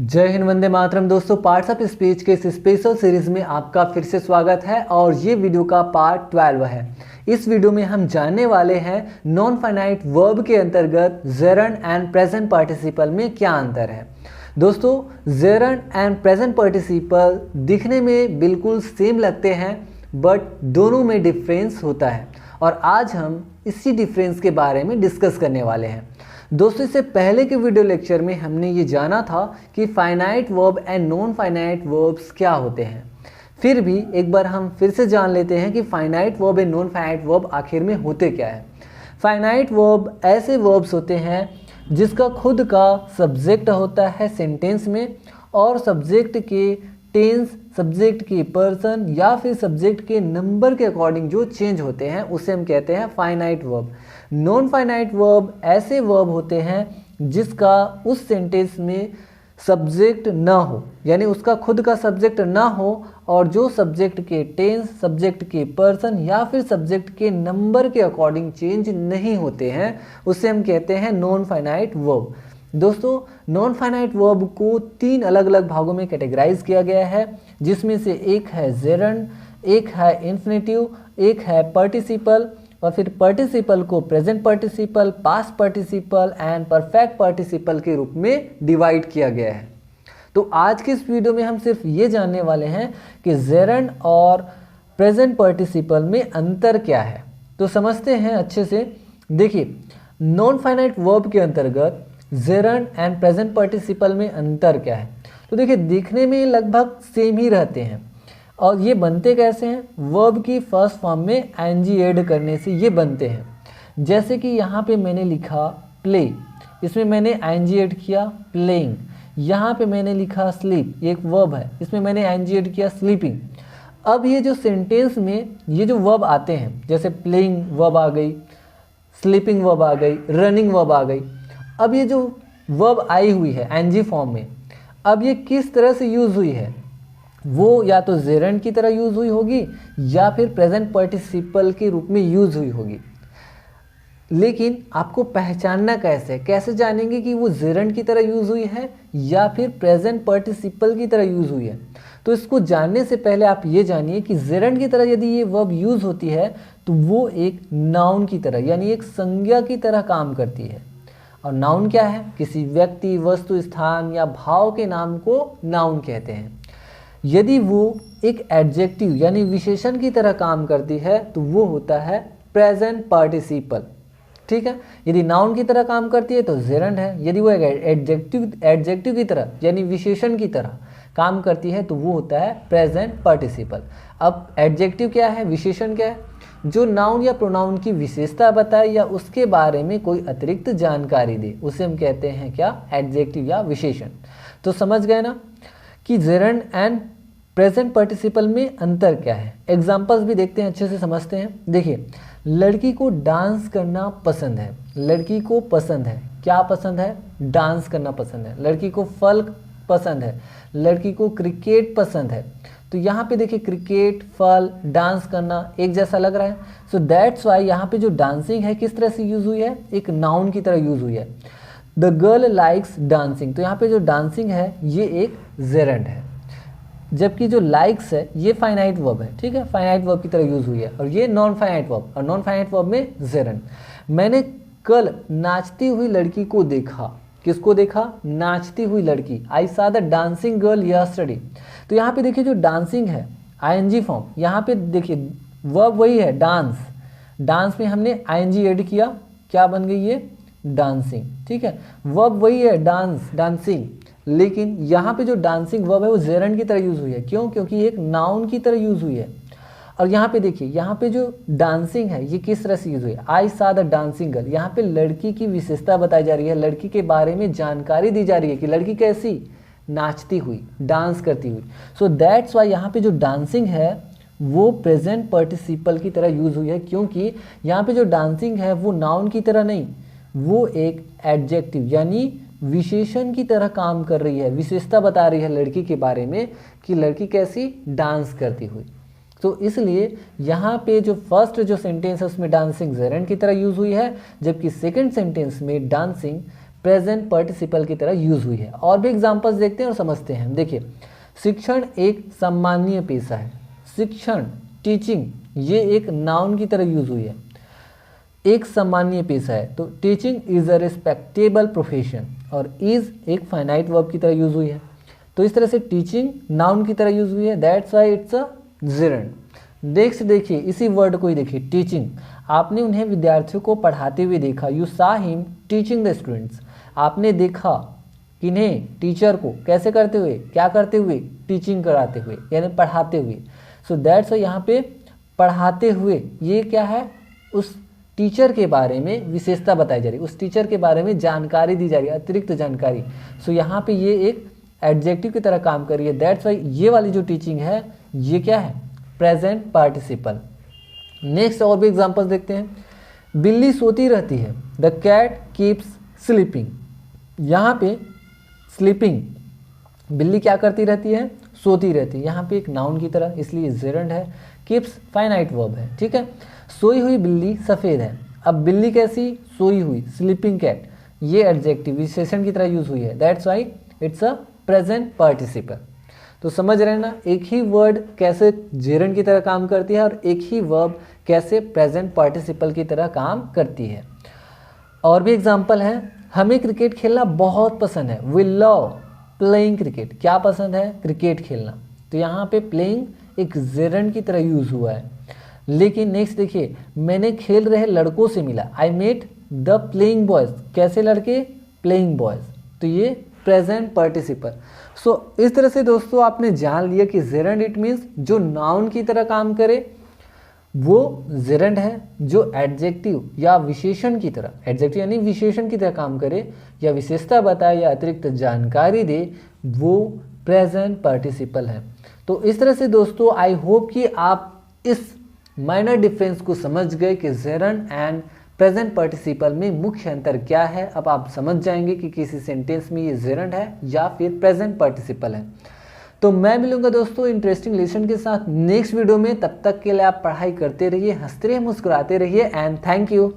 जय हिंद, वंदे मातरम। दोस्तों, parts of speech के इस स्पेशल सीरीज में आपका फिर से स्वागत है और ये वीडियो का पार्ट 12 है। इस वीडियो में हम जानने वाले हैं नॉन फाइनाइट वर्ब के अंतर्गत जेरंड एंड प्रेजेंट पार्टिसिपल में क्या अंतर है। दोस्तों, जेरंड एंड प्रेजेंट पार्टिसिपल दिखने में बिल्कुल सेम लगते हैं, बट दोनों में डिफरेंस होता है और आज हम इसी डिफरेंस के बारे में डिस्कस करने वाले हैं। दोस्तों, इससे पहले के वीडियो लेक्चर में हमने ये जाना था कि finite verb and non finite verbs क्या होते हैं। फिर भी एक बार हम फिर से जान लेते हैं कि finite verb and non finite verb आखिर में होते क्या है। फाइनाइट वर्ब ऐसे वर्ब्स होते हैं जिसका खुद का सब्जेक्ट होता है सेंटेंस में और सब्जेक्ट के टेंस, सब्जेक्ट के पर्सन या फिर सब्जेक्ट के नंबर के अकॉर्डिंग जो चेंज होते हैं उसे हम कहते हैं finite verb. Non finite verb ऐसे वर्ब होते हैं जिसका उस सेंटेंस में सब्जेक्ट ना हो, यानी उसका खुद का सब्जेक्ट ना हो और जो सब्जेक्ट के टेंस, सब्जेक्ट के पर्सन या फिर सब्जेक्ट के नंबर के अकॉर्डिंग चेंज नहीं होते हैं, उसे हम कहते हैं नॉन फाइनाइट वर्ब। दोस्तों, नॉन फाइनाइट वर्ब को 3 अलग अलग भागों में कैटेगराइज किया गया है, जिसमें से एक है जेरंड, एक है इन्फिनेटिव, एक है पार्टिसिपल और फिर पार्टिसिपल को present participle, past participle and perfect participle के रूप में डिवाइड किया गया है। तो आज के इस वीडियो में हम सिर्फ ये जानने वाले हैं कि जेरंड और प्रेजेंट पार्टिसिपल में अंतर क्या है। तो समझते हैं अच्छे से। देखिए, नॉन फाइनाइट वर्ब के अंतर्गत जेरंड एंड प्रेजेंट पार्टिसिपल में अंतर क्या है। तो देखिए, दिखने में लगभग सेम ही रहते हैं और ये बनते कैसे हैं। वर्ब की फर्स्ट फॉर्म में एनजी ऐड करने से ये बनते हैं। जैसे कि यहाँ पे मैंने लिखा प्ले, इसमें मैंने एनजी ऐड किया प्लेइंग। यहाँ पे मैंने लिखा स्लीप, ये एक वर्ब है, इसमें मैंने एनजी ऐड किया स्लीपिंग। अब ये जो सेंटेंस में ये जो वर्ब आते हैं, जैसे प्लेइंग वर्ब आ गई, स्लीपिंग वर्ब आ गई, रनिंग वर्ब आ गई। अब ये जो वर्ब आई हुई है एनजी फॉर्म में, अब ये किस तरह से यूज़ हुई है, वो या तो जेरंड की तरह यूज़ हुई होगी या फिर प्रेजेंट पार्टिसिपल के रूप में यूज़ हुई होगी। लेकिन आपको पहचानना कैसे जानेंगे कि वो जेरंड की तरह यूज़ हुई है या फिर प्रेजेंट पार्टिसिपल की तरह यूज़ हुई है। तो इसको जानने से पहले आप ये जानिए कि जेरंड की तरह यदि ये वर्ब यूज़ होती है तो वो एक नाउन की तरह, यानी एक संज्ञा की तरह काम करती है। और नाउन क्या है? किसी व्यक्ति, वस्तु, स्थान या भाव के नाम को नाउन कहते हैं। यदि वो एक एडजेक्टिव यानी विशेषण की तरह काम करती है तो वो होता है प्रेजेंट पार्टिसिपल। ठीक है, यदि नाउन की तरह काम करती है तो जेरंड है। यदि वो एक एडजेक्टिव की तरह यानी विशेषण की तरह काम करती है तो वो होता है प्रेजेंट पार्टिसिपल। अब एडजेक्टिव क्या है, विशेषण क्या है? जो नाउन या प्रोनाउन की विशेषता बताए या उसके बारे में कोई अतिरिक्त जानकारी दे, उसे हम कहते हैं क्या? एडजेक्टिव या विशेषण। तो समझ गए ना कि जेरंड एंड प्रेजेंट पार्टिसिपल में अंतर क्या है। एग्जांपल्स भी देखते हैं, अच्छे से समझते हैं। देखिए, लड़की को डांस करना पसंद है। लड़की को पसंद है, क्या पसंद है? डांस करना पसंद है। लड़की को फल पसंद है। लड़की को क्रिकेट पसंद है। तो यहाँ पे देखिए, क्रिकेट, फल, डांस करना एक जैसा लग रहा है। सो दैट्स वाई यहाँ पे जो डांसिंग है किस तरह से यूज हुई है? एक नाउन की तरह यूज हुई है। द गर्ल लाइक्स डांसिंग, तो यहाँ पे जो डांसिंग है ये एक जेरंड है, जबकि जो लाइक्स है ये फाइनाइट वर्ब है। ठीक है, फाइनाइट वर्ब की तरह यूज हुई है और ये नॉन फाइनाइट वर्ब, और नॉन फाइनाइट वर्ब में जेरंड। मैंने कल नाचती हुई लड़की को देखा। किसको देखा? नाचती हुई लड़की। आई सा द डांसिंग गर्ल यस्टरडे। तो यहाँ पे देखिए, जो डांसिंग है आईएनजी फॉर्म, यहाँ पे देखिए वर्ब वही है डांस। डांस में हमने आईएनजी ऐड किया, क्या बन गई ये? डांसिंग। ठीक है, वर्ब वही है डांस, डांसिंग, लेकिन यहाँ पे जो डांसिंग वर्ब है वो जेरंड की तरह यूज हुई है। क्यों? क्योंकि एक नाउन की तरह यूज हुई है। और यहाँ पे देखिए, यहाँ पे जो डांसिंग है ये किस तरह से यूज हुई है? आई सा द डांसिंग गर्ल। यहाँ पे लड़की की विशेषता बताई जा रही है, लड़की के बारे में जानकारी दी जा रही है कि लड़की कैसी? नाचती हुई, डांस करती हुई। सो दैट्स वाई यहाँ पे जो डांसिंग है वो प्रेजेंट पार्टिसिपल की तरह यूज हुई है, क्योंकि यहाँ पे जो डांसिंग है वो नाउन की तरह नहीं, वो एक एडजेक्टिव यानी विशेषण की तरह काम कर रही है। विशेषता बता रही है लड़की के बारे में कि लड़की कैसी? डांस करती हुई। तो इसलिए यहाँ पे जो फर्स्ट जो सेंटेंस है उसमें डांसिंग जेरंड की तरह यूज हुई है, जबकि सेकंड सेंटेंस में डांसिंग प्रेजेंट पार्टिसिपल की तरह यूज हुई है। और भी एग्जांपल्स देखते हैं और समझते हैं। देखिए, शिक्षण एक सम्माननीय पेशा है। शिक्षण, टीचिंग, ये एक नाउन की तरह यूज हुई है, एक सम्माननीय पेशा है। तो teaching is a respectable profession, और इज एक फाइनाइट वर्ब की तरह यूज हुई है। तो इस तरह से टीचिंग नाउन की तरह यूज हुई है, that's why it's a gerund. Next देखिए, इसी वर्ड को ही देखिए, टीचिंग। आपने उन्हें विद्यार्थियों को पढ़ाते हुए देखा, यू सा हिम टीचिंग द स्टूडेंट्स। आपने देखा किन्हें, टीचर को, कैसे करते हुए, क्या करते हुए, टीचिंग कराते हुए, यानी पढ़ाते हुए। सो दैट्स यहाँ पे पढ़ाते हुए, ये क्या है, उस टीचर के बारे में विशेषता बताई जा रही है, उस टीचर के बारे में जानकारी दी जा रही है, अतिरिक्त जानकारी। सो यहाँ पे ये एक एडजेक्टिव की तरह काम कर रही है, दैट्स वाई ये वाली जो टीचिंग है ये क्या है, प्रेजेंट पार्टिसिपल। नेक्स्ट और भी एग्जांपल्स देखते हैं। बिल्ली सोती रहती है, द कैट कीप्स स्लीपिंग। यहाँ पे स्लीपिंग, बिल्ली क्या करती रहती है, सोती रहती है, यहाँ पे एक नाउन की तरह, इसलिए जेरंड है। कीप्स फाइनाइट वर्ब है, ठीक है। सोई हुई बिल्ली सफ़ेद है। अब बिल्ली कैसी, सोई हुई, स्लीपिंग कैट, ये एडजेक्टिव विशेषण की तरह यूज हुई है, that's why it's a present participle. तो समझ रहे हैं ना, एक ही वर्ड कैसे जेरंड की तरह काम करती है और एक ही वर्ब कैसे प्रेजेंट पार्टिसिपल की तरह काम करती है। और भी एग्जांपल है, हमें क्रिकेट खेलना बहुत पसंद है, वी लव प्लेइंग क्रिकेट। क्या पसंद है, क्रिकेट खेलना। तो यहाँ पे प्लेइंग एक जेरंड की तरह यूज हुआ है। लेकिन नेक्स्ट देखिए, मैंने खेल रहे लड़कों से मिला, I met the playing boys. कैसे लड़के, प्लेइंग बॉयज। तो ये प्रेजेंट पार्टिसिपल। सो इस तरह से दोस्तों आपने जान लिया कि जेरंड इट मीन्स जो नाउन की तरह काम करे वो जेरंड है, जो एडजेक्टिव या विशेषण की तरह, एडजेक्टिव यानी विशेषण की तरह काम करे या विशेषता बताए या अतिरिक्त जानकारी दे, वो प्रेजेंट पार्टिसिपल है। तो इस तरह से दोस्तों आई होप कि आप इस माइनर डिफरेंस को समझ गए कि जेरंड एंड प्रेजेंट पार्टिसिपल में मुख्य अंतर क्या है। अब आप समझ जाएंगे कि किसी सेंटेंस में ये जेरंड है या फिर प्रेजेंट पार्टिसिपल है। तो मैं मिलूंगा दोस्तों इंटरेस्टिंग लेसन के साथ नेक्स्ट वीडियो में। तब तक के लिए आप पढ़ाई करते रहिए, हंसते रहिए, मुस्कुराते रहिए एंड थैंक यू।